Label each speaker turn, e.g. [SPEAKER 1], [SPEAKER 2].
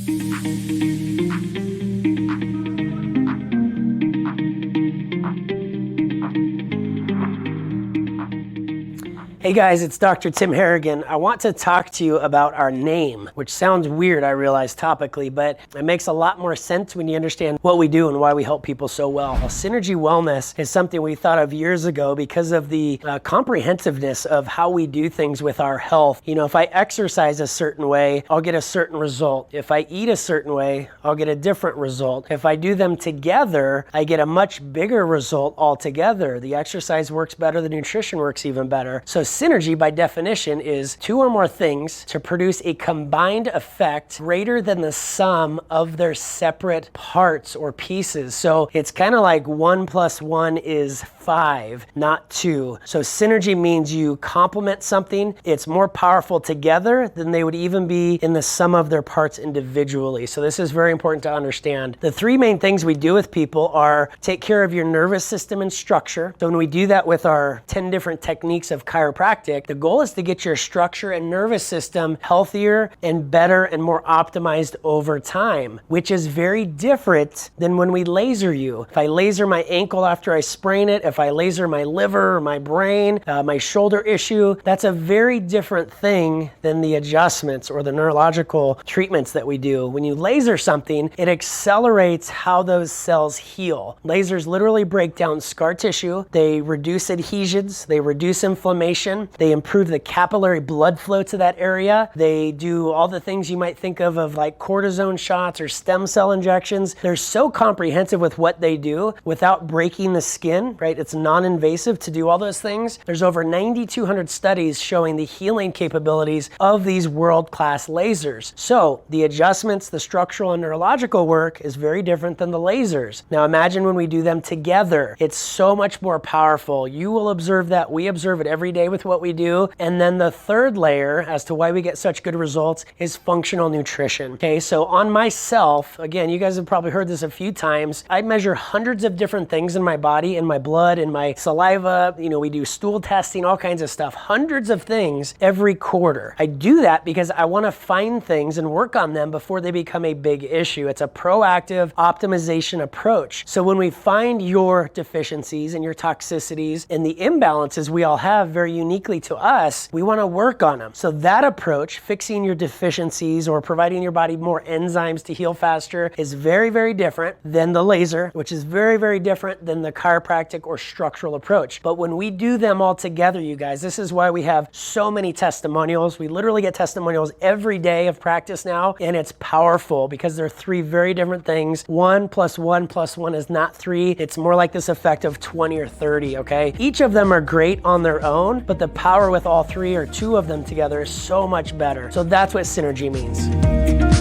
[SPEAKER 1] Hey guys, it's Dr. Tim Harrigan. I want to talk to you about our name, which sounds weird, I realize, topically, but it makes a lot more sense when you understand what we do and why we help people so well. Synergy Wellness is something we thought of years ago because of the comprehensiveness of how we do things with our health. You know, if I exercise a certain way, I'll get a certain result. If I eat a certain way, I'll get a different result. If I do them together, I get a much bigger result altogether. The exercise works better, the nutrition works even better. So synergy, by definition, is two or more things to produce a combined effect greater than the sum of their separate parts or pieces. So it's kind of like 1 + 1 is 5, not 2. So synergy means you complement something. It's more powerful together than they would even be in the sum of their parts individually. So this is very important to understand. The three main things we do with people are take care of your nervous system and structure. So when we do that with our 10 different techniques of chiropractic, the goal is to get your structure and nervous system healthier and better and more optimized over time, which is very different than when we laser you. If I laser my ankle after I sprain it, if I laser my liver, my brain, my shoulder issue, that's a very different thing than the adjustments or the neurological treatments that we do. When you laser something, it accelerates how those cells heal. Lasers literally break down scar tissue. They reduce adhesions. They reduce inflammation. They improve the capillary blood flow to that area. They do all the things you might think of like cortisone shots or stem cell injections. They're so comprehensive with what they do without breaking the skin, right? It's non-invasive to do all those things. There's over 9,200 studies showing the healing capabilities of these world-class lasers. So the adjustments, the structural and neurological work is very different than the lasers. Now imagine when we do them together, it's so much more powerful. You will observe that. We observe it every day with what we do. And then the third layer as to why we get such good results is functional nutrition. Okay, so on myself, again, you guys have probably heard this a few times, I measure hundreds of different things in my body, in my blood, in my saliva. You know, we do stool testing, all kinds of stuff, hundreds of things every quarter. I do that because I want to find things and work on them before they become a big issue. It's a proactive optimization approach. So when we find your deficiencies and your toxicities and the imbalances we all have very uniquely to us, we want to work on them. So that approach, fixing your deficiencies or providing your body more enzymes to heal faster, is very, very different than the laser, which is very, very different than the chiropractic or structural approach. But when we do them all together, you guys, this is why we have so many testimonials. We literally get testimonials every day of practice now, and it's powerful because they're three very different things. 1 + 1 + 1 is not 3. It's more like this effect of 20 or 30, okay? Each of them are great on their own, but the power with all three or two of them together is so much better. So that's what synergy means.